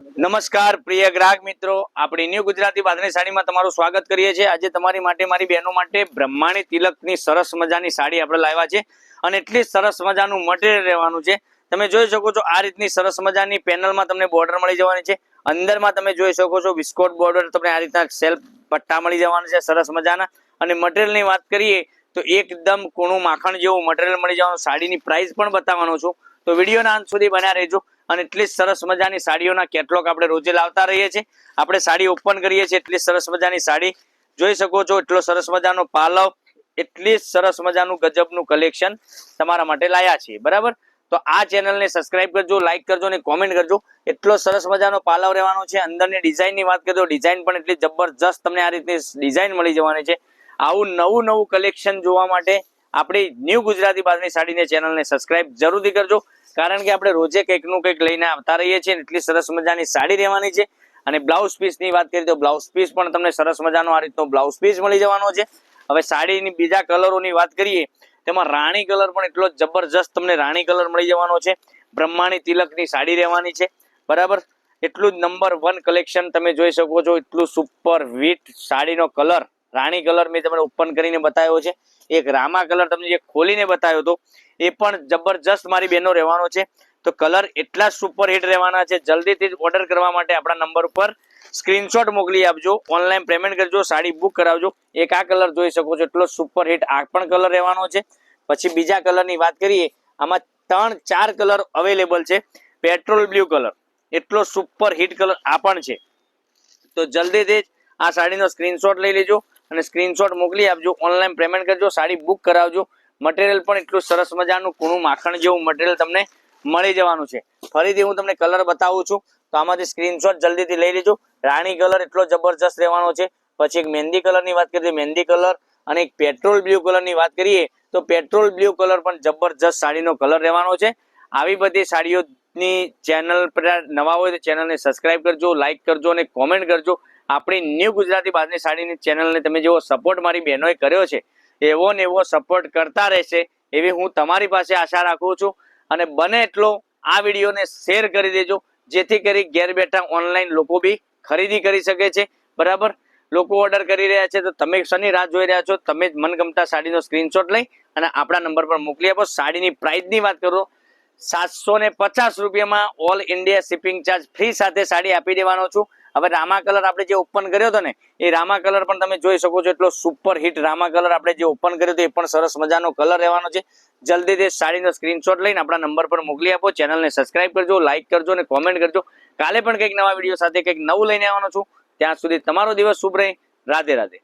નમસ્કાર પ્રિય ગ્રાહક મિત્રો, આપણી ન્યૂ ગુજરાતી બાંધણી સાડીમાં તમારું સ્વાગત કરીએ છીએ। આજે તમારી માટે, મારી બહેનો માટે બ્રહ્માણી તિલકની સરસ મજાની સાડી આપણે લાવ્યા છે અને એટલી સરસ મજાનું મટીરિયલ રહેવાનું છે। તમે જોઈ શકો છો આ રીતની સરસ મજાની પેનલમાં તમને બોર્ડર મળી જવાની છે। અંદરમાં તમે જોઈ શકો છો વિસ્કોટ બોર્ડર તમને આ રીતના સેલ્ફ પટ્ટા મળી જવાના છે સરસ મજાના। અને મટીરિયલની વાત કરીએ તો એકદમ કૂણું માખણ જેવું મટીરિયલ મળી જવાનું। સાડીની પ્રાઇસ પણ બતાવવાનો છું, તો વિડીયોના અંત સુધી બન્યા રહેજો। અને એટલી સરસ મજાની સાડીઓના કેટલોગ આપણે રોજે લાવતા રહીએ છીએ। આપણે સાડી ઓપન કરીએ છીએ, એટલી સરસ મજાની સાડી જોઈ શકો છો। એટલો સરસ મજાનો પાલવ, એટલી સરસ મજાનું ગજબનું કલેક્શન તમારા માટે લાયા છીએ, બરાબર। તો આ ચેનલને સબસ્ક્રાઇબ કરજો, લાઈક કરજો અને કોમેન્ટ કરજો। એટલો સરસ મજાનો પાલવ રહેવાનો છે। અંદરની ડિઝાઇનની વાત કરીએ તો ડિઝાઇન પણ એટલી જબરજસ્ત તમને આ રીતની ડિઝાઇન મળી જવાની છે। આવું નવું કલેક્શન જોવા માટે આપણી ન્યૂ ગુજરાતી બાંધણી સાડીને ચેનલને સબસ્ક્રાઇબ જરૂરથી કરજો, કારણ કે આપણે રોજે કંઈકનું કંઈક લઈને આવતા રહીએ છીએ। એટલી સરસ મજાની સાડી રહેવાની છે। અને બ્લાઉઝ પીસની વાત કરીએ તો બ્લાઉઝ પીસ પણ તમને સરસ મજાનો આ રીતનો બ્લાઉઝ પીસ મળી જવાનો છે। હવે સાડીની બીજા કલરોની વાત કરીએ તેમાં રાણી કલર પણ એટલો જબરજસ્ત તમને રાણી કલર મળી જવાનો છે। બ્રહ્માણી તિલકની સાડી રહેવાની છે, બરાબર। એટલું જ નંબર 1 કલેક્શન તમે જોઈ શકો છો। એટલું સુપર હિટ સાડીનો કલર રાણી કલર મેં તમને ઓપન કરીને બતાવ્યો છે। એક રામા કલર તમને જે ખોલીને બતાવ્યો હતો એ પણ જબરજસ્ત મારી બહેનો રહેવાનો છે। તો કલર એટલા સુપર હિટ રહેવાના છે। જલ્દીથી ઓર્ડર કરવા માટે આપણા નંબર પર સ્ક્રીનશોટ મોકલી આપજો, ઓનલાઈન પેમેન્ટ કરજો, સાડી બુક કરાવજો। એક આ કલર જોઈ શકો છો, એટલો સુપર હિટ આ પણ કલર રહેવાનો છે। પછી બીજા કલરની વાત કરીએ, આમાં 3-4 કલર અવેલેબલ છે। પેટ્રોલ બ્લુ કલર, એટલો સુપર હિટ કલર આ પણ છે। તો જલ્દીથી આ સાડીનો સ્ક્રીનશોટ લઈ લેજો અને સ્ક્રીનશોટ મોકલી આપજો, ઓનલાઈન પેમેન્ટ કરજો, સાડી બુક કરાવજો। મટીરિયલ પણ એટલું સરસ મજાનું કૂણું માખણ જેવું મટીરિયલ તમને મળી જવાનું છે। ફરીથી હું તમને કલર બતાવું છું, તો આમાંથી સ્ક્રીનશોટ જલ્દીથી લઈ લેજો। રાણી કલર એટલો જબરજસ્ત રહેવાનો છે। પછી એક મહેંદી કલરની વાત કરીએ, મહેંદી કલર અને એક પેટ્રોલ બ્લુ કલરની વાત કરીએ તો પેટ્રોલ બ્લુ કલર પણ જબરજસ્ત સાડીનો કલર રહેવાનો છે। આવી બધી સાડીઓની ચેનલ પર નવા હોય તો ચેનલને સબસ્ક્રાઇબ કરજો, લાઈક કરજો અને કોમેન્ટ કરજો। આપણી ન્યૂ ગુજરાતી બાંધણી સાડીની ચેનલને તમે જેવો સપોર્ટ મારી બહેનોએ કર્યો છે એવો ને એવો સપોર્ટ કરતા રહેશે એવી હું તમારી પાસે આશા રાખું છું। અને બને એટલો આ વિડીયોને શેર કરી દેજો, જેથી કરી ઘેર બેઠા ઓનલાઈન લોકો બી ખરીદી કરી શકે છે, બરાબર। લોકો ઓર્ડર કરી રહ્યા છે તો તમે શની રાહ જોઈ રહ્યા છો? તમે જ મનગમતા સાડીનો સ્ક્રીનશોટ લઈ અને આપણા નંબર પર મોકલી આપો। સાડીની પ્રાઇસની વાત કરો 750 રૂપિયામાં all India shipping charge free સાથે સાડી આપી દેવાનો છું। હવે રામા કલર આપણે જે ઓપન કર્યો હતો ને એ રામા કલર પણ તમે જોઈ શકો છો। એટલો સુપર હિટ રામા કલર આપણે જે ઓપન કર્યો હતો એ પણ સરસ મજાનો કલર રહેવાનો છે। જલ્દીથી સાડીનો સ્ક્રીનશોટ લઈને આપણા નંબર પર મોકલી આપો। ચેનલને સબસ્ક્રાઇબ કરજો, લાઈક કરજો અને કોમેન્ટ કરજો। કાલે પણ કંઈક નવા વિડીયો સાથે કંઈક નવું લઈને આવવાનો છું। ત્યાં સુધી તમારો દિવસ શુભ રહે। રાધે રાધે।